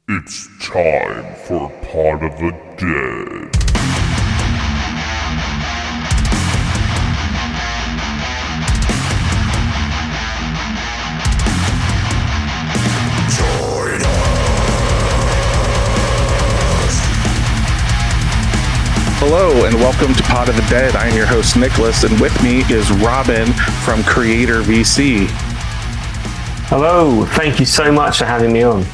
It's time for Pot of the Dead. Join us! Hello and welcome to Pot of the Dead. I am your host Nicholas, and with me is Robin from Creator VC. Hello, thank you so much for having me on.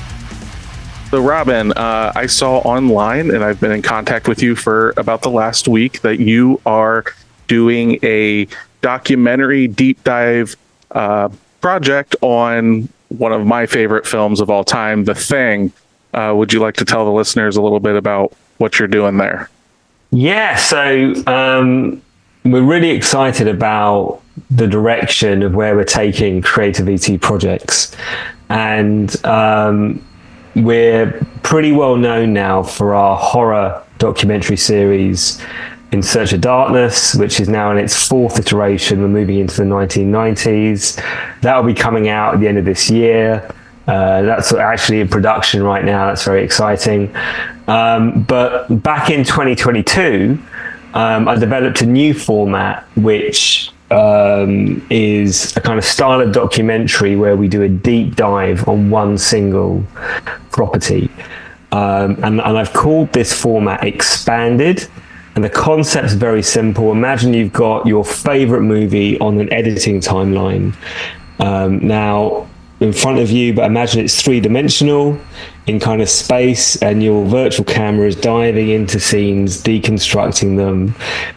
So Robin, I saw online, and I've been in contact with you for about the last week, that you are doing a documentary deep dive project on one of my favorite films of all time, The Thing. Would you like to tell the listeners a little bit about what you're doing there? Yeah, so we're really excited about the direction of where we're taking Creator VC projects. And we're pretty well known now for our horror documentary series In Search of Darkness, which is now in its fourth iteration. We're moving into the 1990s. That will be coming out at the end of this year. That's actually in production right now. That's very exciting. But back in 2022, I developed a new format, which is a kind of style of documentary where we do a deep dive on one single property. And I've called this format Expanded. And the concept's very simple. Imagine you've got your favorite movie on an editing timeline. Now, in front of you, but imagine it's three-dimensional in kind of space, and your virtual camera is diving into scenes, deconstructing them,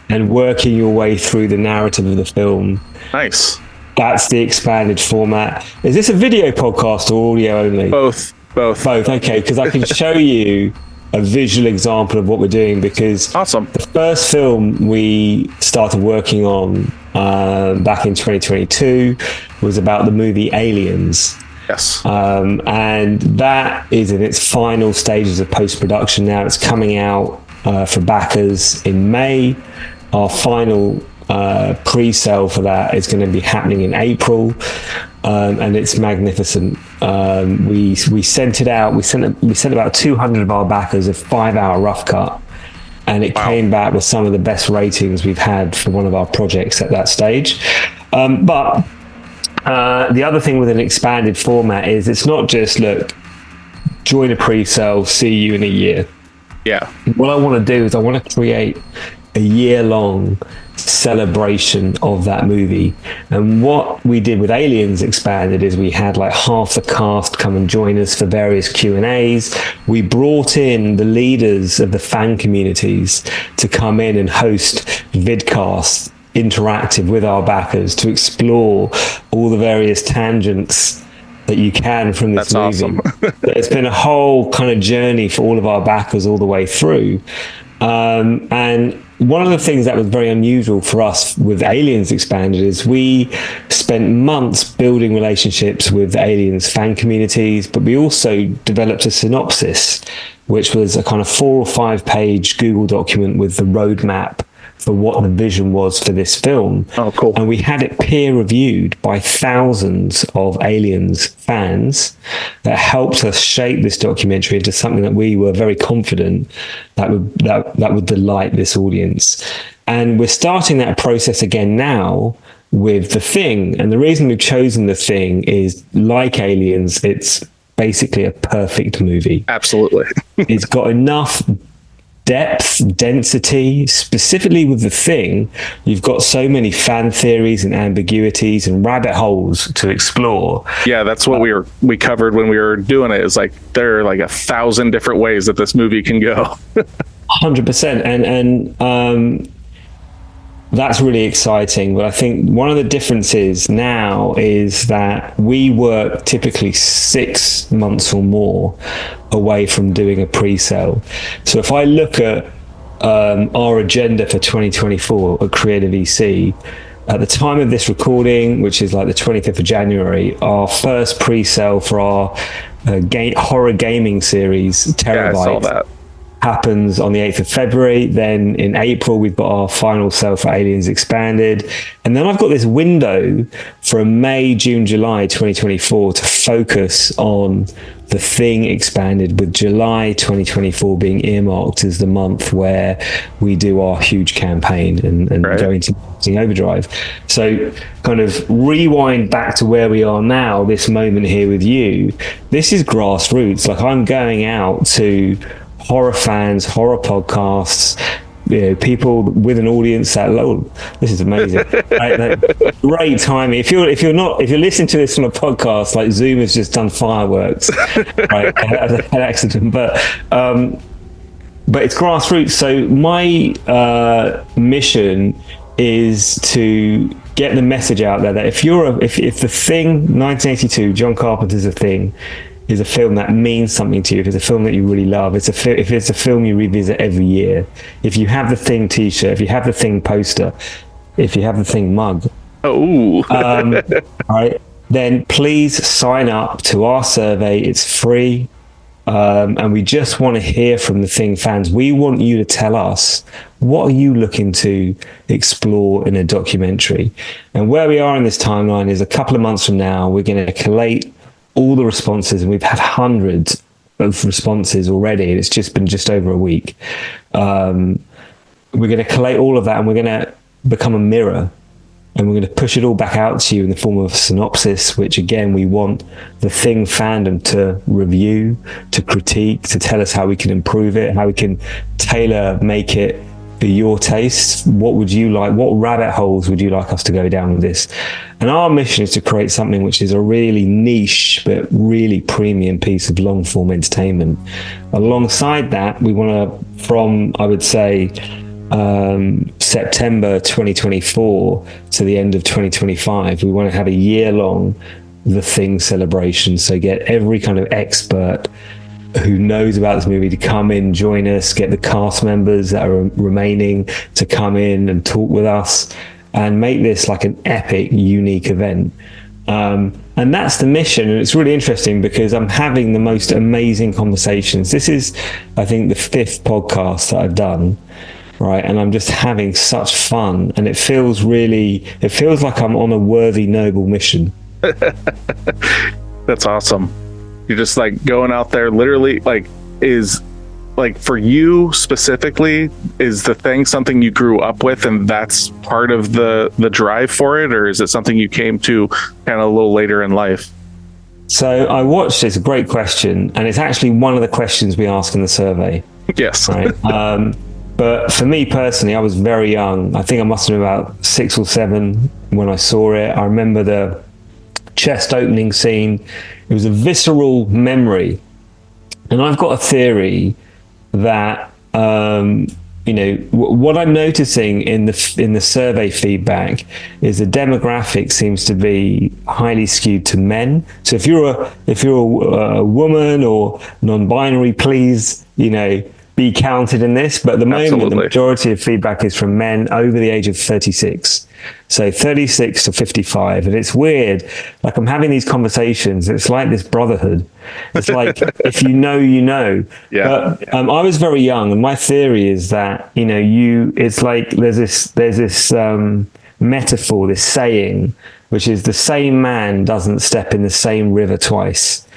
and working your way through the narrative of the film. Nice. That's the expanded format. Is this a video podcast or audio only? Both. Okay, because I can show you a visual example of what we're doing, because Awesome. The first film we started working on back in 2022 was about the movie Aliens. Yes. And that is in its final stages of post-production now. It's coming out for backers in May. Our final pre-sale for that is going to be happening in April. And it's magnificent. We sent it out. We sent about 200 of our backers a 5-hour rough cut, and it came back with some of the best ratings we've had for one of our projects at that stage. But the other thing with an expanded format is it's not just, look, join a pre-sale, see you in a year. Yeah. What I want to do is I want to create a year-long celebration of that movie. And what we did with Aliens Expanded is we had like half the cast come and join us for various Q&As. We brought in the leaders of the fan communities to come in and host vidcasts interactive with our backers to explore all the various tangents that you can from this movie. Awesome. It's been a whole kind of journey for all of our backers all the way through. And one of the things that was very unusual for us with Aliens Expanded is we spent months building relationships with Aliens fan communities, but we also developed a synopsis, which was a kind of 4 or 5 page Google document with the roadmap for what the vision was for this film. Oh, cool. And we had it peer reviewed by thousands of Aliens fans that helped us shape this documentary into something that we were very confident that would delight this audience. And we're starting that process again now with The Thing. And the reason we've chosen The Thing is, like Aliens, it's basically a perfect movie. Absolutely. It's got enough depth, density. Specifically with The Thing, you've got so many fan theories and ambiguities and rabbit holes to explore. Yeah, that's what we covered when we were doing it. It's like there are like 1,000 different ways that this movie can go. 100%. And that's really exciting. But I think one of the differences now is that we work typically 6 months or more away from doing a pre-sale. So if I look at our agenda for 2024 at Creative VC, at the time of this recording, which is like the 25th of January, our first pre-sale for our horror gaming series, Terabyte, Yeah, I saw that. happens on the 8th of February. Then in April, we've got our final sale for Aliens Expanded. And then I've got this window from May, June, July 2024 to focus on The Thing Expanded, with July 2024 being earmarked as the month where we do our huge campaign and go into marketing overdrive. So kind of rewind back to where we are now, this moment here with you. This is grassroots. Like, I'm going out to horror fans, horror podcasts, people with an audience that this is amazing. Great timing. If you're listening to this on a podcast, like, Zoom has just done fireworks, right? An accident, but it's grassroots. So my mission is to get the message out there that if The Thing 1982, John Carpenter's The Thing, is a film that means something to you, if it's a film that you really love, if it's a film you revisit every year, if you have The Thing t-shirt, if you have The Thing poster, if you have The Thing mug, right, then please sign up to our survey. It's free, and we just want to hear from The Thing fans. We want you to tell us, what are you looking to explore in a documentary? And where we are in this timeline is a couple of months from now, we're going to collate all the responses, and we've had hundreds of responses already, and it's just been just over a week. We're going to collate all of that, and we're going to become a mirror, and we're going to push it all back out to you in the form of a synopsis, which again, we want The Thing fandom to review, to critique, to tell us how we can improve it, how we can tailor make it for your taste. What would you like? What rabbit holes would you like us to go down with this? And our mission is to create something which is a really niche but really premium piece of long form entertainment. Alongside that, we want to, from, I would say, September 2024 to the end of 2025, we want to have a year-long The Thing celebration. So get every kind of expert who knows about this movie to come in, join us, get the cast members that are remaining to come in and talk with us, and make this like an epic, unique event. And that's the mission. And it's really interesting because I'm having the most amazing conversations. This is, I think, the 5th podcast that I've done, right? And I'm just having such fun, and it feels like I'm on a worthy, noble mission. That's awesome. You're just like going out there, literally, like, is like, for you specifically, is The Thing something you grew up with and that's part of the drive for it, or is it something you came to kind of a little later in life? So I watched, it's a great question, and it's actually one of the questions we ask in the survey. Yes. Right. But for me personally, I was very young. I think I must have been about 6 or 7 when I saw it. I remember the chest opening scene. It was a visceral memory, and I've got a theory that what I'm noticing in the survey feedback is the demographic seems to be highly skewed to men. So if you're a woman or non-binary, please be counted in this. But at the moment, Absolutely. the majority of feedback is from men over the age of 36. So 36 to 55. And it's weird. Like, I'm having these conversations. It's like this brotherhood. It's like, if you know, you know. Yeah. But I was very young, and my theory is that, it's like there's this metaphor, this saying, which is the same man doesn't step in the same river twice.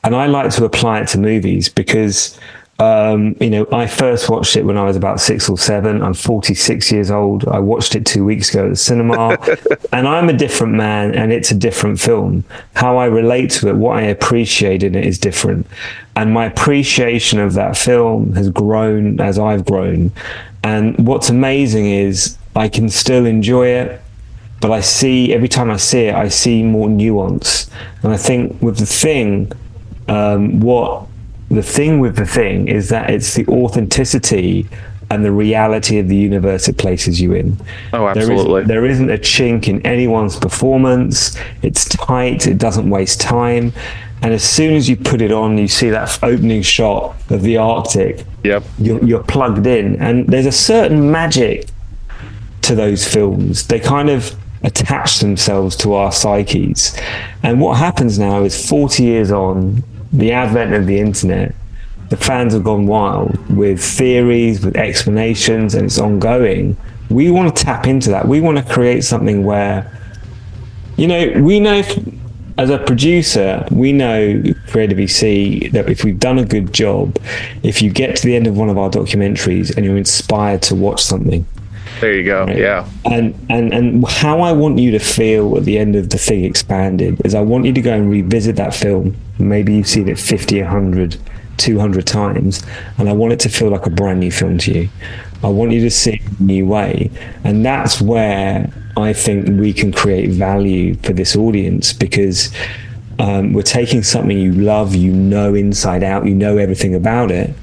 And I like to apply it to movies because I first watched it when I was about 6 or 7. I'm 46 years old. I watched it 2 weeks ago at the cinema, and I'm a different man, and it's a different film. How I relate to it, what I appreciate in it is different. And my appreciation of that film has grown as I've grown. And what's amazing is I can still enjoy it, but every time I see it, I see more nuance. And I think with The Thing, the thing with The Thing is that it's the authenticity and the reality of the universe it places you in. Oh, absolutely. There isn't a chink in anyone's performance. It's tight. It doesn't waste time. And as soon as you put it on, you see that opening shot of the Arctic. Yep. You're plugged in. And there's a certain magic to those films. They kind of attach themselves to our psyches. And what happens now is 40 years on, the advent of the internet, the fans have gone wild with theories, with explanations, and it's ongoing. We want to tap into that. We want to create something where, we know as a producer, we know Creative EC that if we've done a good job, if you get to the end of one of our documentaries and you're inspired to watch something. There you go. Right? Yeah. And how I want you to feel at the end of The Thing Expanded is I want you to go and revisit that film. Maybe you've seen it 50, 100, 200 times, and I want it to feel like a brand new film to you. I want you to see it in a new way. And that's where I think we can create value for this audience, because we're taking something you love, inside out, everything about it,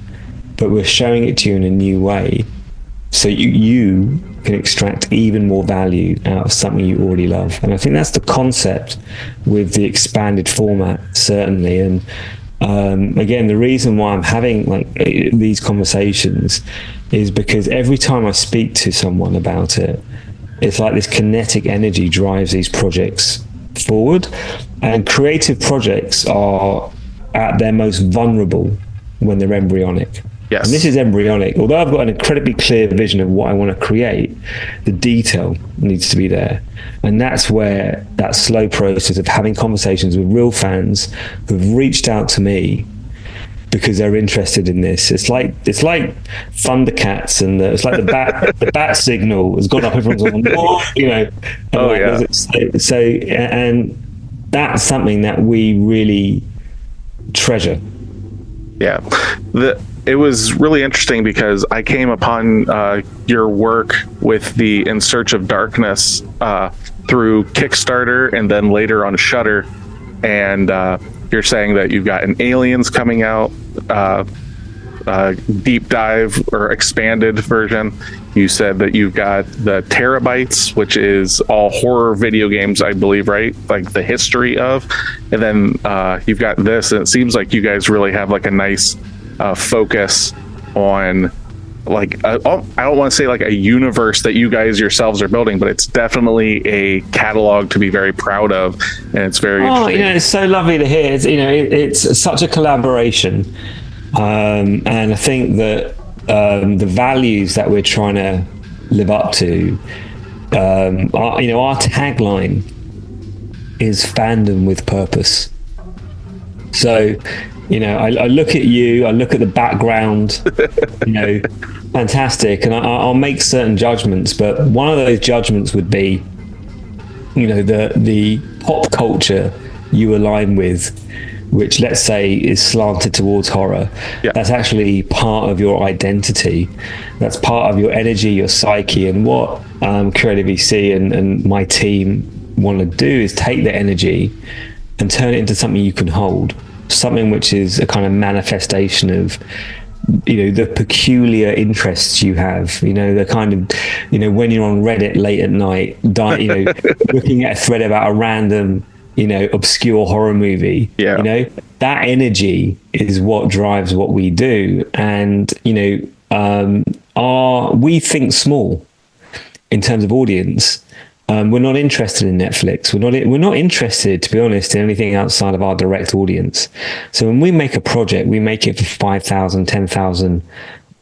but we're showing it to you in a new way. So you can extract even more value out of something you already love. And I think that's the concept with the expanded format, certainly. And again, the reason why I'm having these conversations is because every time I speak to someone about it, it's like this kinetic energy drives these projects forward. And creative projects are at their most vulnerable when they're embryonic. Yes. And this is embryonic. Although I've got an incredibly clear vision of what I want to create, the detail needs to be there. And that's where that slow process of having conversations with real fans who've reached out to me because they're interested in this. It's like Thundercats, and it's like the bat signal has gone up. Everyone's on, So and that's something that we really treasure. Yeah. It was really interesting because I came upon your work with the In Search of Darkness through Kickstarter and then later on Shudder. And you're saying that you've got an Aliens coming out, deep dive or expanded version. You said that you've got the Terabytes, which is all horror video games, I believe, right? Like the history of. And then you've got this, and it seems like you guys really have like a nice focus on I don't want to say like a universe that you guys yourselves are building, but it's definitely a catalog to be very proud of, and it's very interesting. It's so lovely to hear. It's such a collaboration, and I think that the values that we're trying to live up to, our tagline is fandom with purpose. So I look at you, I look at the background, fantastic, and I'll make certain judgments, but one of those judgments would be, the pop culture you align with, which let's say is slanted towards horror. Yeah. That's actually part of your identity. That's part of your energy, your psyche, and what Creative EC and my team want to do is take the energy and turn it into something you can hold. Something which is a kind of manifestation of the peculiar interests you have, the kind of when you're on Reddit late at night, looking at a thread about a random obscure horror movie. That energy is what drives what we do. And we think small in terms of audience. We're not interested in Netflix. We're not interested, to be honest, in anything outside of our direct audience. So when we make a project, we make it for 5,000, 10,000,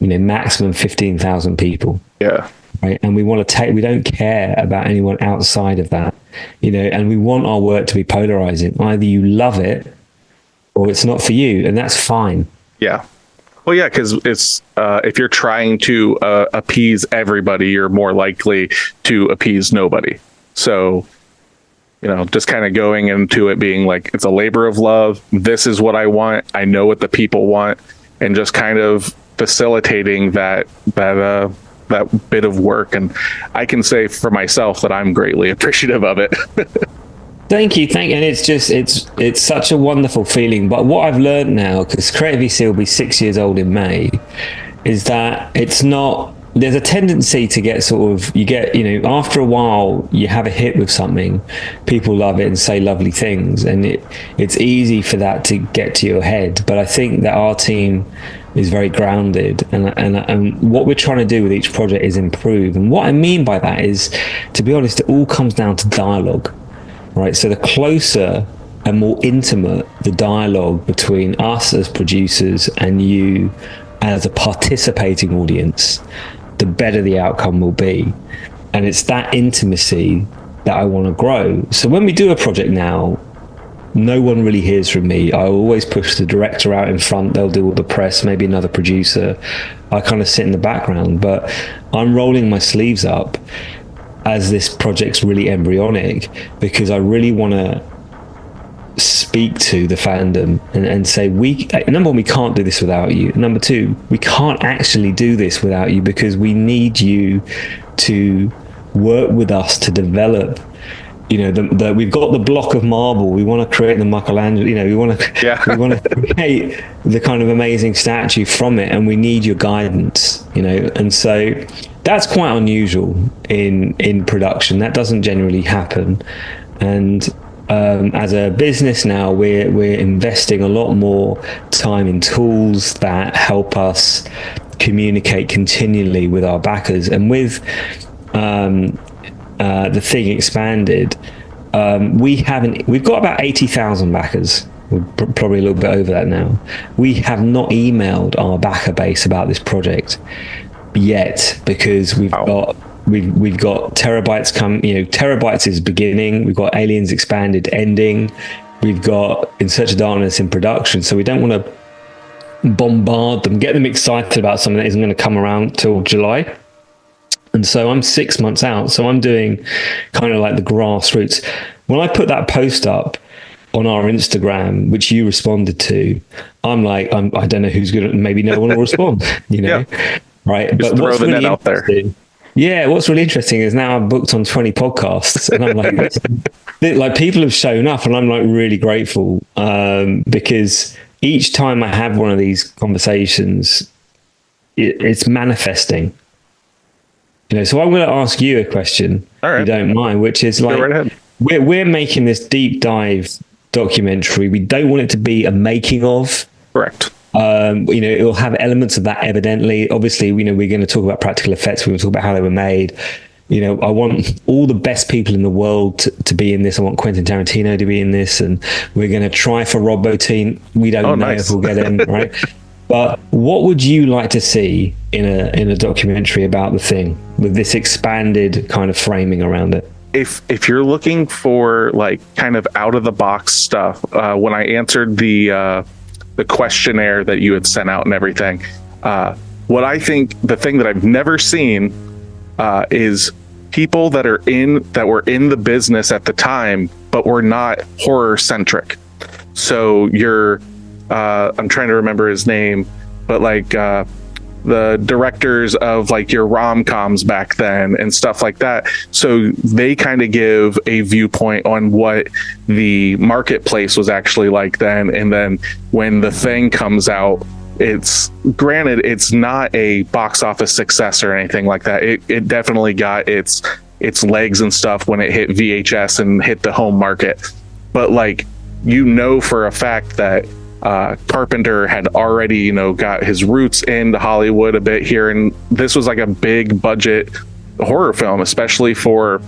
maximum 15,000 people. Yeah. Right. And we don't care about anyone outside of that, and we want our work to be polarizing. Either you love it or it's not for you, and that's fine. Yeah. Well, yeah, because it's if you're trying to appease everybody, you're more likely to appease nobody. So, just kind of going into it being like, it's a labor of love. This is what I want. I know what the people want, and just kind of facilitating that bit of work. And I can say for myself that I'm greatly appreciative of it. Thank you. And it's such a wonderful feeling. But what I've learned now, because Creative EC will be 6 years old in May, is that there's a tendency to get after a while, you have a hit with something, people love it and say lovely things, and it's easy for that to get to your head. But I think that our team is very grounded, and what we're trying to do with each project is improve. And what I mean by that is, to be honest, it all comes down to dialogue. Right, so the closer and more intimate the dialogue between us as producers and you as a participating audience, the better the outcome will be. And it's that intimacy that I want to grow. So when we do a project now, no one really hears from me. I always push the director out in front. They'll do all the press, maybe another producer. I kind of sit in the background, but I'm rolling my sleeves up as this project's really embryonic, because I really want to speak to the fandom and say, number one, we can't do this without you. Number two, we can't actually do this without you, because we need you to work with us to develop, we've got the block of marble, we want to create the Michelangelo, we want to create the kind of amazing statue from it, and we need your guidance, and so that's quite unusual in production. That doesn't generally happen. And as a business now, we're investing a lot more time in tools that help us communicate continually with our backers. And with the thing expanded, we've got about 80,000 backers. We're probably a little bit over that now. We have not emailed our backer base about this project yet, because we've got terabytes terabytes is beginning, we've got Aliens Expanded ending, we've got In Search of Darkness in production, so we don't want to bombard them, get them excited about something that isn't going to come around till July. And so I'm 6 months out, so I'm doing kind of like the grassroots. When I put that post up on our Instagram, which you responded to, I'm like, I don't know who's going to, maybe no one will respond, Yeah. Right? Just but throw the net out there. Yeah, what's really interesting is now I'm booked on 20 podcasts, and I'm like, people have shown up, and I'm like really grateful, because each time I have one of these conversations, it's manifesting. So I'm going to ask you a question, if you don't mind, which is like, go right ahead. We're making this deep dive documentary. We don't want it to be a making of. Correct. It will have elements of that, evidently. Obviously, we're going to talk about practical effects. We're going to talk about how they were made. I want all the best people in the world to be in this. I want Quentin Tarantino to be in this, and we're going to try for Rob Bottin. We don't know if we'll get him, right? But what would you like to see in a documentary about the thing, with this expanded kind of framing around it? If you're looking for like kind of out of the box stuff, when I answered the questionnaire that you had sent out and everything, what I think the thing that I've never seen is people that were in the business at the time, but were not horror centric. So I'm trying to remember his name, but like the directors of like your rom-coms back then and stuff like that. So they kind of give a viewpoint on what the marketplace was actually like then. And then when the thing comes out, it's not a box office success or anything like that. It definitely got its legs and stuff when it hit VHS and hit the home market. But like, for a fact that Carpenter had already, got his roots into Hollywood a bit here, and this was like a big budget horror film, especially for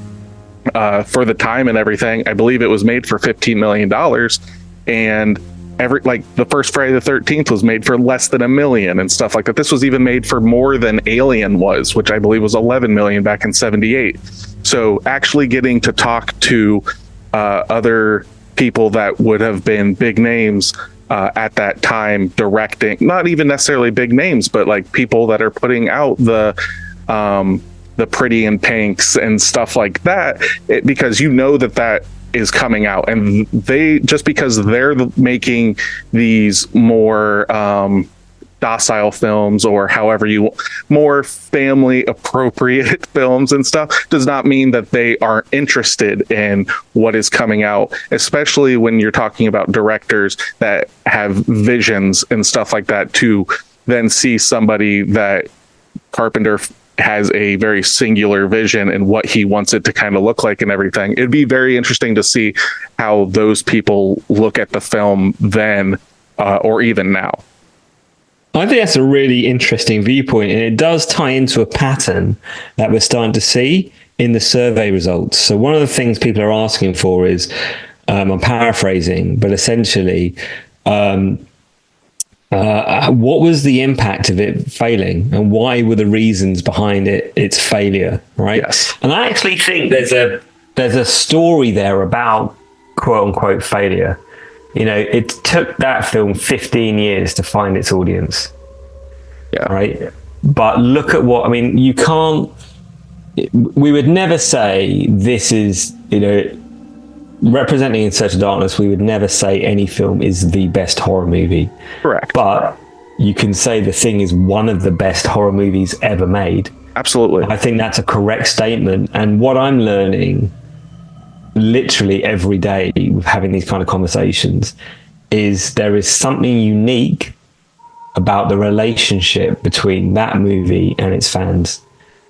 the time and everything. I believe it was made for $15 million, and the first Friday the 13th was made for less than $1 million and stuff like that. This was even made for more than Alien was, which I believe was $11 million back in '78. So actually getting to talk to other people that would have been big names at that time, directing, not even necessarily big names, but like people that are putting out the Pretty in Pinks and stuff like that, because that is coming out, and they, just because they're making these more docile films, or however more family appropriate films and stuff, does not mean that they aren't interested in what is coming out, especially when you're talking about directors that have visions and stuff like that, to then see somebody that Carpenter has a very singular vision and what he wants it to kind of look like and everything. It'd be very interesting to see how those people look at the film then, or even now. I think that's a really interesting viewpoint, and it does tie into a pattern that we're starting to see in the survey results. So one of the things people are asking for is, I'm paraphrasing, but essentially, what was the impact of it failing, and why were the reasons behind its failure, right? Yes. And I actually think there's a story there about quote unquote failure. It took that film 15 years to find its audience. Yeah. Right. But look at what, I mean, we would never say this is, representing In Search of Darkness, we would never say any film is the best horror movie. Correct. But you can say The Thing is one of the best horror movies ever made. Absolutely. I think that's a correct statement. And what I'm learning literally every day with having these kind of conversations is there is something unique about the relationship between that movie and its fans.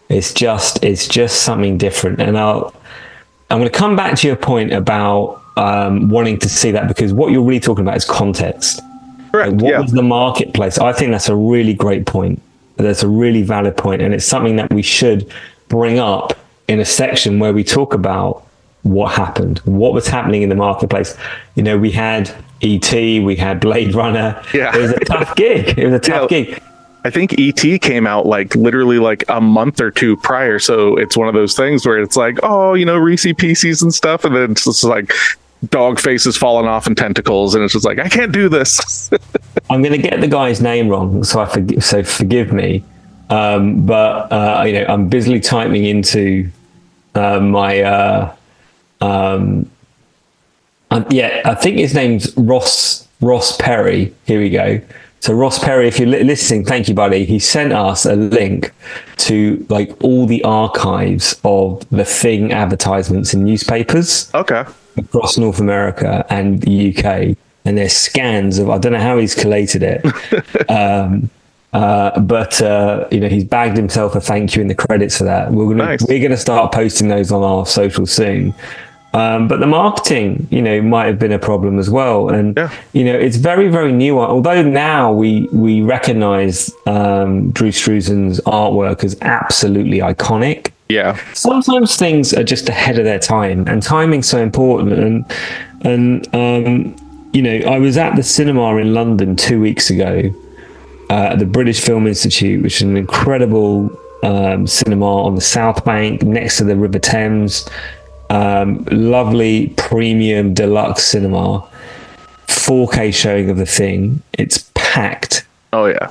It's just something different. And I'm going to come back to your point about wanting to see that, because what you're really talking about is context. Correct. Like, what was the marketplace? I think that's a really great point. That's a really valid point, and it's something that we should bring up in a section where we talk about what happened, what was happening in the marketplace. We had E.T., we had Blade Runner. Yeah. It was a tough gig. Gig. I think E.T. came out literally a month or two prior. So it's one of those things where it's like, oh, Reese Pieces and stuff. And then it's just like dog faces falling off and tentacles. And it's just like, I can't do this. I'm going to get the guy's name wrong. So forgive me. But I'm busily typing into my, I think his name's Ross Perry. Here we go. So Ross Perry, if you're listening, thank you, buddy. He sent us a link to all the archives of The Thing advertisements in newspapers. Okay. Across North America and the UK. And there's scans of, I don't know how he's collated it. But he's bagged himself a thank you in the credits for that. We're gonna start posting those on our socials soon. But the marketing, might have been a problem as well. And, it's very, very new. Although now we recognize Drew Struzan's artwork as absolutely iconic. Yeah. Sometimes things are just ahead of their time, and timing's so important. And I was at the cinema in London 2 weeks ago at the British Film Institute, which is an incredible cinema on the South Bank next to the River Thames. Lovely premium deluxe cinema, 4K showing of The Thing. It's packed. Oh yeah.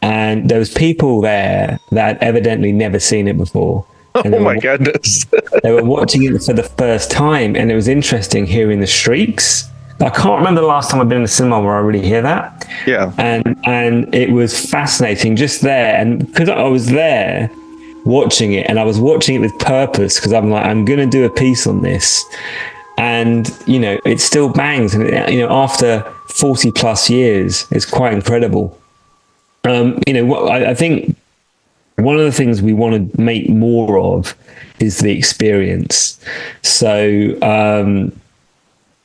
And there was people there that had evidently never seen it before. And oh my goodness. They were watching it for the first time, and it was interesting hearing the shrieks. I can't remember the last time I've been in the cinema where I really hear that. Yeah. And it was fascinating just there. And because I was there watching it, and I was watching it with purpose, because I'm like, I'm going to do a piece on this. And, it still bangs. And, after 40 plus years, it's quite incredible. I think one of the things we want to make more of is the experience. So,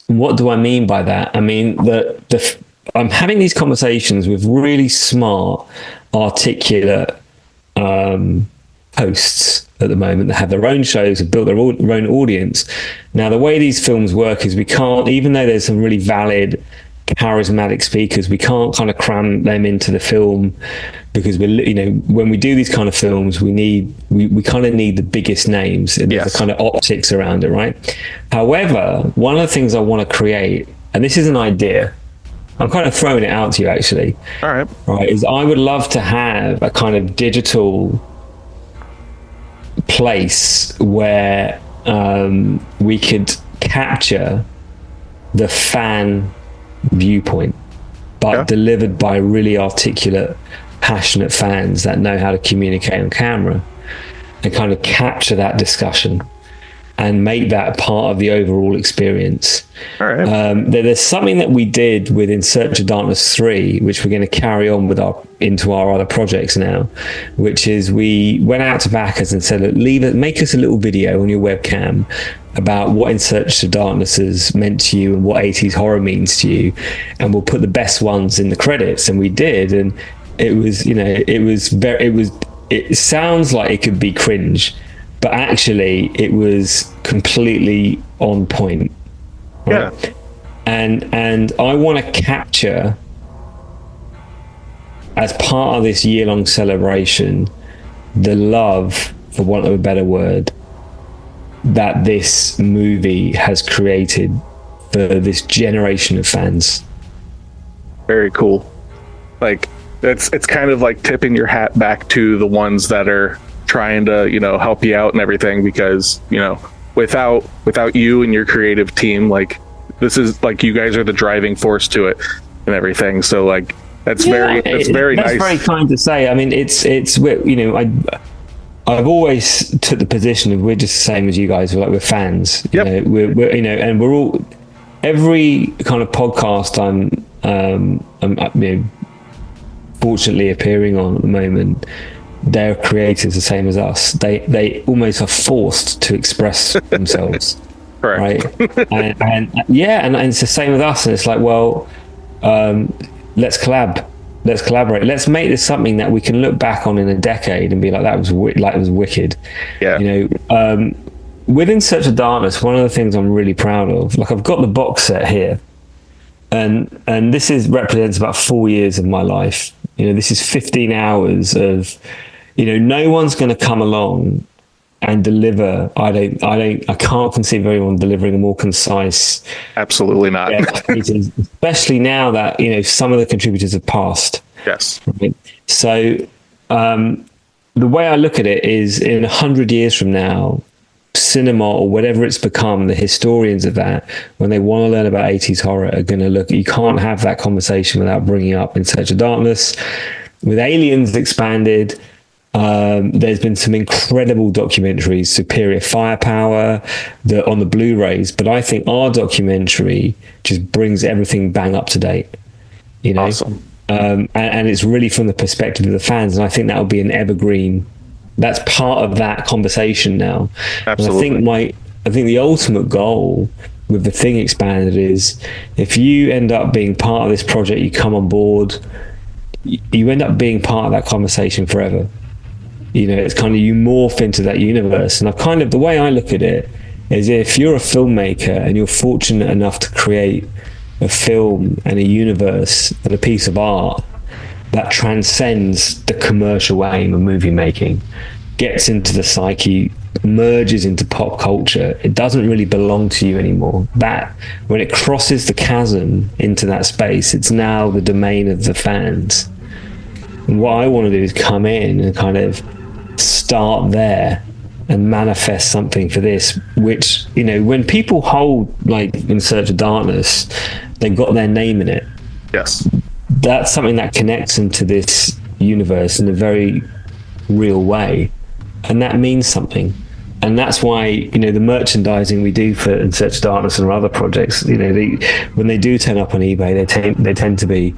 what do I mean by that? I mean that I'm having these conversations with really smart, articulate hosts at the moment that have their own shows, have built their own audience. Now, the way these films work is we can't, even though there's some really valid, charismatic speakers, we can't kind of cram them into the film, because when we do these kind of films, we kind of need the biggest names and the kind of optics around it, right? However, one of the things I want to create, and this is an idea, I'm kind of throwing it out to you actually. All right. Is I would love to have a kind of digital place where we could capture the fan viewpoint, but delivered by really articulate, passionate fans that know how to communicate on camera, and kind of capture that discussion and make that part of the overall experience. All right. There's something that we did with In Search of Darkness 3, which we're going to carry on with into our other projects now, which is we went out to backers and said, make us a little video on your webcam about what In Search of Darkness has meant to you and what 80s horror means to you, and we'll put the best ones in the credits. And we did, and it sounds like it could be cringe, but actually it was completely on point. right? Yeah. And I want to capture, as part of this year-long celebration, the love, for want of a better word, that this movie has created for this generation of fans. Very cool. Like, it's kind of like tipping your hat back to the ones that are trying to, help you out and everything, because, without you and your creative team, like, this is like, you guys are the driving force to it and everything. So like, that's very nice. That's very kind to say. I mean, I've always took the position of we're just the same as you guys. We're fans. Yep. We're and we're all, every kind of podcast I'm fortunately appearing on at the moment, they're creators the same as us. They almost are forced to express themselves. Correct. Right. and it's the same with us. And it's like, well, let's collaborate. Let's make this something that we can look back on in a decade and be like, that was wicked. Yeah. With In Search of Darkness, one of the things I'm really proud of, like, I've got the box set here, and this represents about 4 years of my life. This is 15 hours of, no one's going to come along and deliver. I can't conceive of anyone delivering a more concise. Absolutely not. Especially now that, some of the contributors have passed. Yes. Right? So the way I look at it is, in 100 years from now, cinema, or whatever it's become, the historians of that, when they want to learn about 80s horror, are going to look. You can't have that conversation without bringing up In Search of Darkness. With Aliens Expanded, there's been some incredible documentaries, Superior Firepower, on the Blu-rays, but I think our documentary just brings everything bang up to date. Awesome. And it's really from the perspective of the fans, and I think that will be an evergreen. That's part of that conversation now. Absolutely. And I think the ultimate goal with The Thing Expanded is, if you end up being part of this project, you come on board, you end up being part of that conversation forever. It's kind of, you morph into that universe. And the way I look at it is, if you're a filmmaker and you're fortunate enough to create a film and a universe and a piece of art that transcends the commercial aim of movie making, gets into the psyche, merges into pop culture, it doesn't really belong to you anymore. That, when it crosses the chasm into that space, it's now the domain of the fans. And what I want to do is come in and kind of start there and manifest something for this, which, when people hold, like, In Search of Darkness, they've got their name in it. Yes. That's something that connects into this universe in a very real way, and that means something. And that's why, the merchandising we do for In Search of Darkness and our other projects, when they do turn up on eBay, they tend to be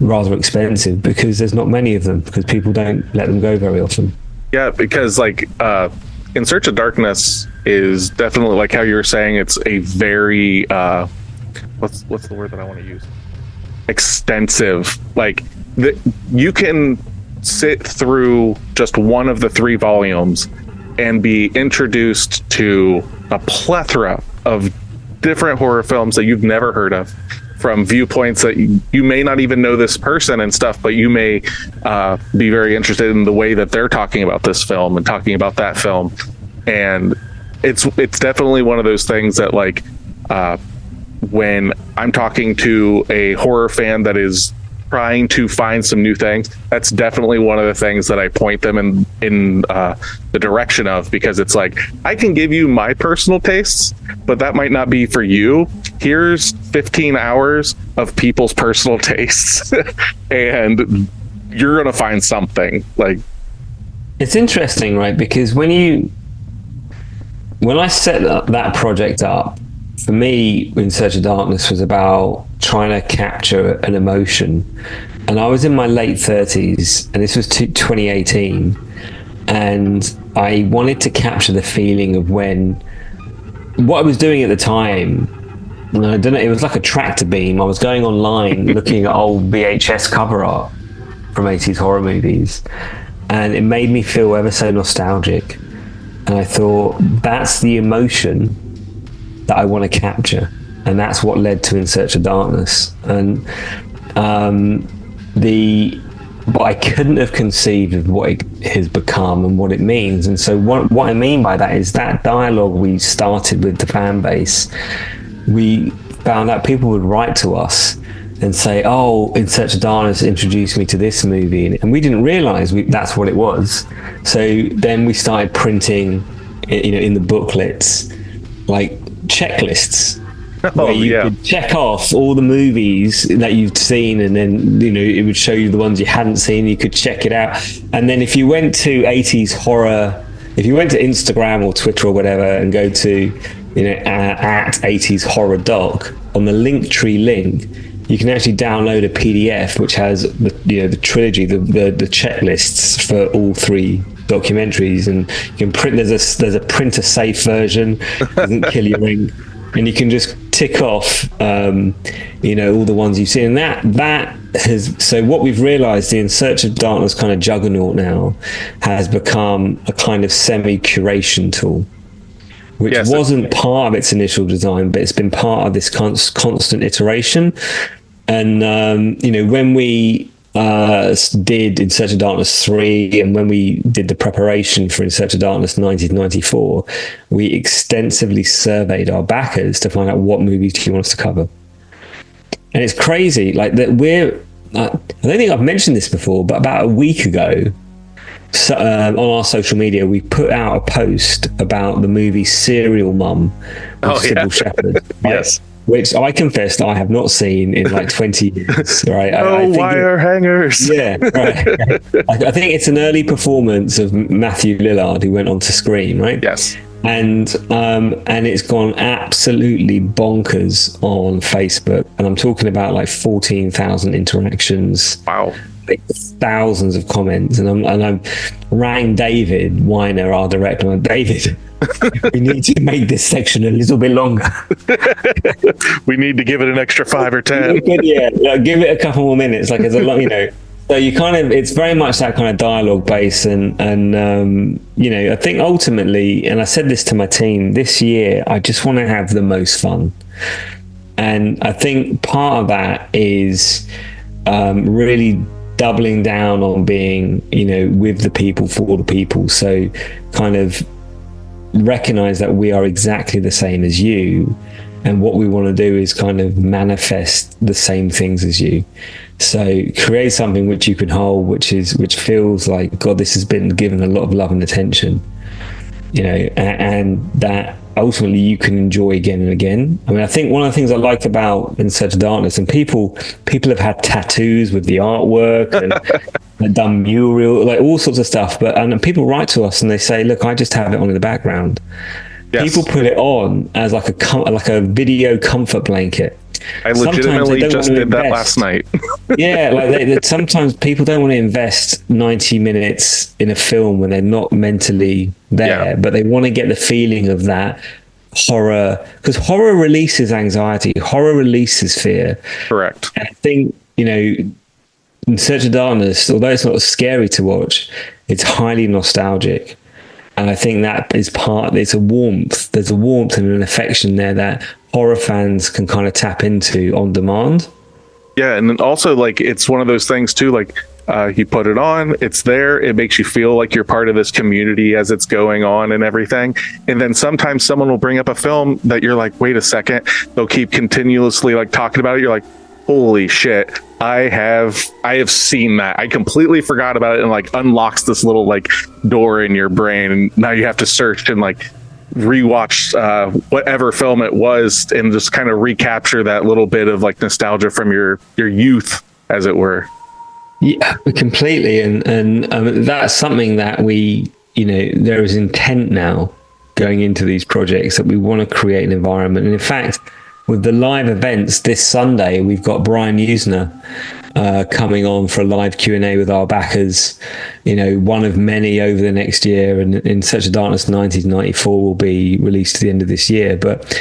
rather expensive, because there's not many of them, because people don't let them go very often. Yeah, because like In Search of Darkness is definitely, like how you were saying, it's a very what's the word that I want to use? Extensive. Like, you can sit through just one of the 3 volumes and be introduced to a plethora of different horror films that you've never heard of, from viewpoints that you may not even know this person and stuff, but you may be very interested in the way that they're talking about this film and talking about that film. And it's definitely one of those things that, like, when I'm talking to a horror fan that is trying to find some new things, that's definitely one of the things that I point them in the direction of, because it's like, I can give you my personal tastes, but that might not be for you. Here's 15 hours of people's personal tastes and you're gonna find something. Like, it's interesting, right? Because when I set that project up, for me, In Search of Darkness was about trying to capture an emotion. And I was in my late 30s, and this was 2018. And I wanted to capture the feeling of what I was doing at the time. And I don't know, it was like a tractor beam. I was going online looking at old VHS cover art from 80s horror movies. And it made me feel ever so nostalgic. And I thought, that's the emotion that I want to capture. and that's what led to In Search of Darkness. And but I couldn't have conceived of what it has become and what it means. And so what I mean by that is that dialogue we started with the fan base, we found out people would write to us and say, oh, In Search of Darkness introduced me to this movie. And we didn't realize that's what it was. So then we started printing, in the booklets, like checklists. Where you could check off all the movies that you've seen, and then it would show you the ones you hadn't seen. You could check it out, and then if you went to 80s horror, if you went to Instagram or Twitter or whatever, and go to at 80s horror doc, on the Linktree link, you can actually download a PDF which has the trilogy, the checklists for all 3 documentaries, and you can print. There's a printer safe version, doesn't kill your ink. And you can just tick off, all the ones you've seen. And that has, so what we've realized, the In Search of Darkness kind of juggernaut now has become a kind of semi-curation tool, which wasn't part of its initial design, but it's been part of this constant iteration. And, when we did In Search of Darkness 3, and when we did the preparation for In Search of Darkness 1994, we extensively surveyed our backers to find out what movies do you want us to cover. And it's crazy, like that I don't think I've mentioned this before, but about a week ago, on our social media, we put out a post about the movie Serial Mum with Sybil Shepherd. Yes. Which I confessed I have not seen in like 20 years. Right? I think wire hangers. Yeah, right. I think it's an early performance of Matthew Lillard, who went on to Scream, right? Yes. And it's gone absolutely bonkers on Facebook, and I'm talking about like 14,000 interactions. Wow. Like thousands of comments, and I rang David Weiner, our director. I'm like, David, we need to make this section a little bit longer. We need to give it an extra 5 or 10. Give it a couple more minutes. Like it's a lot, So you it's very much that kind of dialogue base, and I think ultimately, and I said this to my team this year, I just want to have the most fun, and I think part of that is really doubling down on being, with the people, for the people. So kind of recognize that we are exactly the same as you, and what we want to do is kind of manifest the same things as you. So create something which you can hold, which feels like, God, this has been given a lot of love and attention, and that ultimately you can enjoy again and again. I mean, I think one of the things I like about In Search of Darkness, and people have had tattoos with the artwork and they've done mural, like all sorts of stuff. And people write to us and they say, look, I just have it on in the background. Yes. People put it on as like a video comfort blanket. I legitimately just did that last night. Yeah, like sometimes people don't want to invest 90 minutes in a film when they're not mentally there, but they want to get the feeling of that horror, because horror releases anxiety, horror releases fear. Correct. And I think, In Search of Darkness, although it's not scary to watch, it's highly nostalgic. And I think that is there's a warmth and an affection there that horror fans can kind of tap into on demand. Yeah, and then also, like, it's one of those things too, like, you put it on, it's there, it makes you feel like you're part of this community as it's going on and everything. And then sometimes someone will bring up a film that you're like, wait a second, they'll keep continuously like talking about it. You're like, holy shit, I have seen that. I completely forgot about it, and like unlocks this little like door in your brain, and now you have to search and like rewatch whatever film it was, and just kind of recapture that little bit of like nostalgia from your youth, as it were. Yeah, completely. And that's something that we, there is intent now going into these projects that we want to create an environment. And in fact, with the live events this Sunday, we've got Brian Usner coming on for a live Q&A with our backers, one of many over the next year. And In Search of Darkness 1994 will be released at the end of this year. But,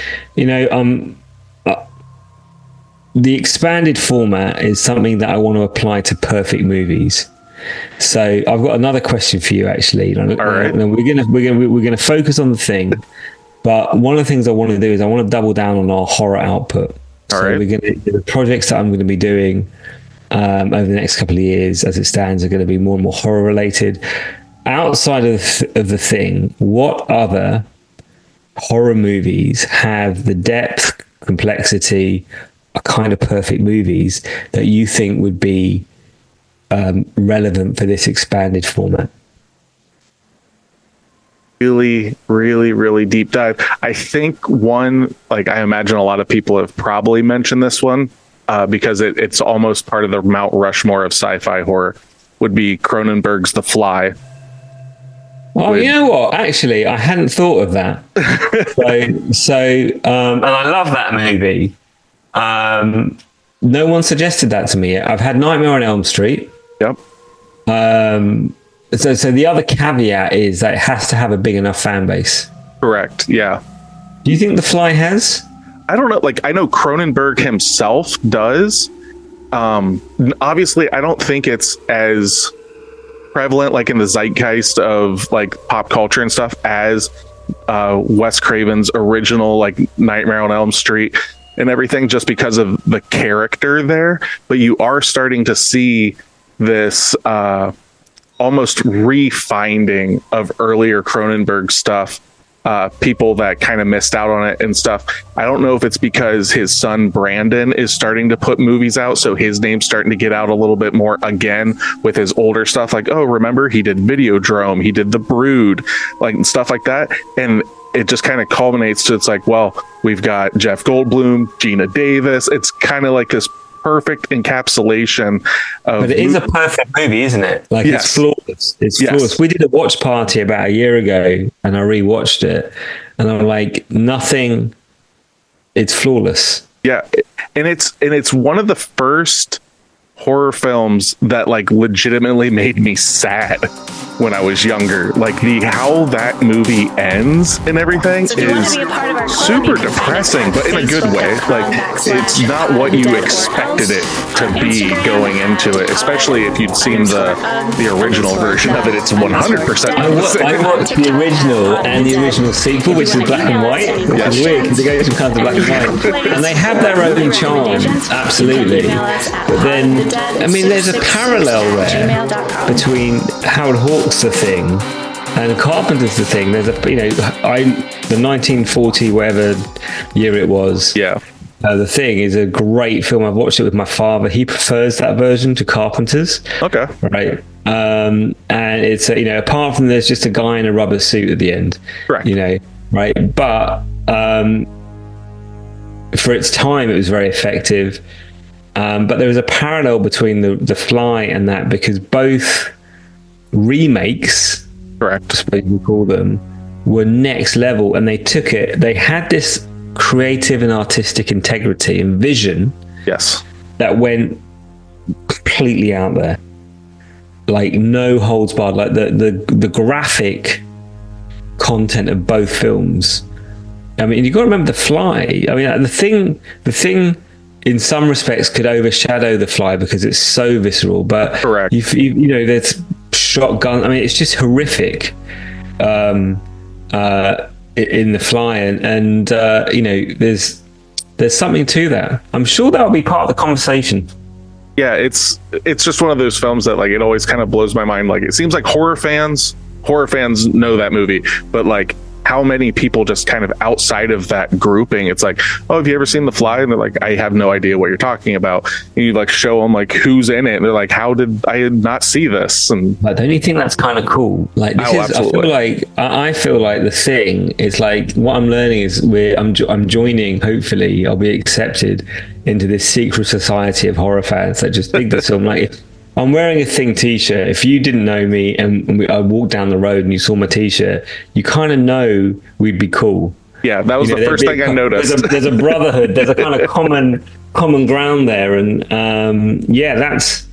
the expanded format is something that I want to apply to perfect movies. So I've got another question for you, actually. All right. We're gonna focus on The Thing, But one of the things I want to do is I want to double down on our horror output. All right. The projects that I'm going to be doing over the next couple of years, as it stands, are going to be more and more horror related. Outside of the Thing, what other horror movies have the depth, complexity, are kind of perfect movies that you think would be relevant for this expanded format? Really, really, really deep dive. I think one, like, I imagine a lot of people have probably mentioned this one because it's almost part of the Mount Rushmore of sci-fi horror, would be Cronenberg's The Fly. Oh, you know what? Actually, I hadn't thought of that. And I love that movie. No one suggested that to me yet. I've had Nightmare on Elm Street. Yep. So the other caveat is that it has to have a big enough fan base. Correct. Yeah. Do you think The Fly has? I don't know. Like, I know Cronenberg himself does. Obviously, I don't think it's as prevalent, like in the zeitgeist of like pop culture and stuff, as Wes Craven's original, like Nightmare on Elm Street and everything, just because of the character there. But you are starting to see this almost refinding of earlier Cronenberg stuff. People that kind of missed out on it and stuff. I don't know if it's because his son Brandon is starting to put movies out, so his name's starting to get out a little bit more again with his older stuff. Like, oh, remember he did Videodrome, he did The Brood, like, and stuff like that. And it just kind of culminates to, it's like, well, we've got Jeff Goldblum, Gina Davis. It's kind of like this perfect encapsulation of, but it is a perfect movie, isn't it? Like, yes. It's flawless. It's flawless. We did a watch party about a year ago and I rewatched it and I'm like, nothing, it's flawless. Yeah. And it's one of the first horror films that like legitimately made me sad when I was younger. Like, how that movie ends and everything is super depressing, but in a good way. Like, it's not what you expected it to be going into it, especially if you'd seen the original version of it. It's 100%. I watched the original and the original sequel, which is black and white. Yes. It's weird because they go sometimes to black and white, and they have their own charm, absolutely. But then, I mean, there's a parallel there between Howard Hawks' The Thing and Carpenter's The Thing. There's the 1940 whatever year it was. Yeah. The Thing is a great film. I've watched it with my father. He prefers that version to Carpenter's. Okay. Right. And it's apart from there's just a guy in a rubber suit at the end. Correct. Right. But for its time, it was very effective. But there was a parallel between the Fly and that, because both remakes, correct, I suppose you call them, were next level, and they took it. They had this creative and artistic integrity and vision, yes, that went completely out there, like no holds barred. Like the graphic content of both films. I mean, you got to remember The Fly. I mean, the thing. In some respects could overshadow The Fly because it's so visceral, but correct. There's shotgun. I mean, it's just horrific in The Fly, and there's something to that. I'm sure that'll be part of the conversation. Yeah, it's just one of those films that, like, it always kind of blows my mind. Like, it seems like horror fans know that movie, but like, how many people just kind of outside of that grouping, it's like, oh, have you ever seen The Fly? And they're like, I have no idea what you're talking about. And you like show them like who's in it, and they're like, how did I not see this? And I don't you think that's kind of cool? Like, absolutely. I feel like The Thing is like, what I'm learning is I'm joining. Hopefully, I'll be accepted into this secret society of horror fans that just dig this film. Like, I'm wearing a Thing t-shirt. If you didn't know me and I walked down the road and you saw my t-shirt, you kind of know we'd be cool. Yeah, that was the first thing I noticed. There's a brotherhood. There's a kind of common ground there, and that's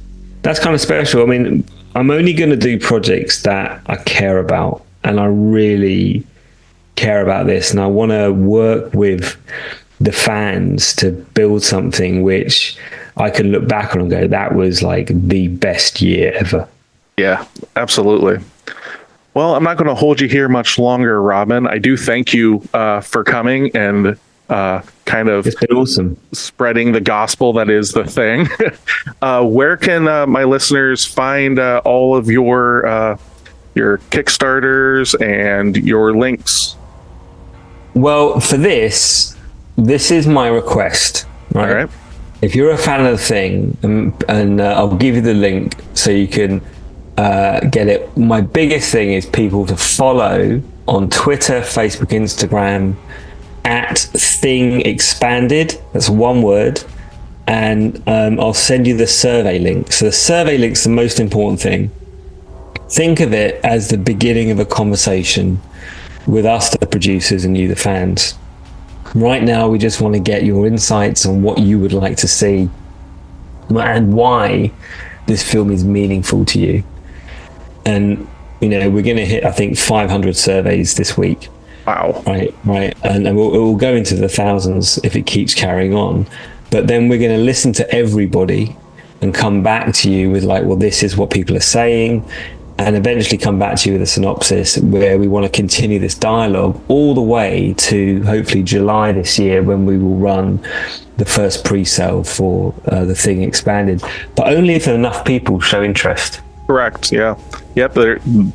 kind of special. I mean, I'm only going to do projects that I care about, and I really care about this, and I want to work with the fans to build something which I can look back on and go, that was like the best year ever. Yeah, absolutely. Well, I'm not going to hold you here much longer, Robin. I do thank you for coming and kind of It's been awesome. spreading the gospel that is the thing. Where can my listeners find all of your Kickstarters and your links? Well, for this is my request. Right? All right. If you're a fan of the thing, and I'll give you the link so you can get it. My biggest thing is people to follow on Twitter, Facebook, Instagram at Thing Expanded. That's one word. And I'll send you the survey link. So the survey link's the most important thing. Think of it as the beginning of a conversation with us, the producers, and you, the fans. Right now, we just want to get your insights on what you would like to see and why this film is meaningful to you. And, you know, we're going to hit, I think, 500 surveys this week. Wow. Right. And it will go into the thousands if it keeps carrying on. But then we're going to listen to everybody and come back to you with like, well, this is what people are saying. And eventually come back to you with a synopsis where we want to continue this dialogue all the way to hopefully July this year, when we will run the first pre-sale for the Thing Expanded, but only if enough people show interest. Correct. Yeah. Yep.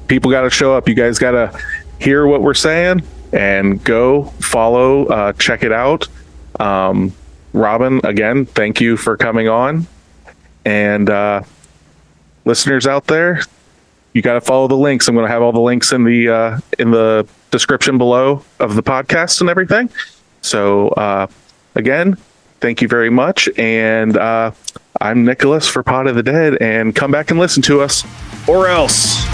People got to show up. You guys got to hear what we're saying and go follow, check it out. Robin, again, thank you for coming on. And listeners out there, you got to follow the links. I'm going to have all the links in the description below of the podcast and everything. So again, thank you very much. And I'm Nicholas for Pot of the Dead, and come back and listen to us, or else.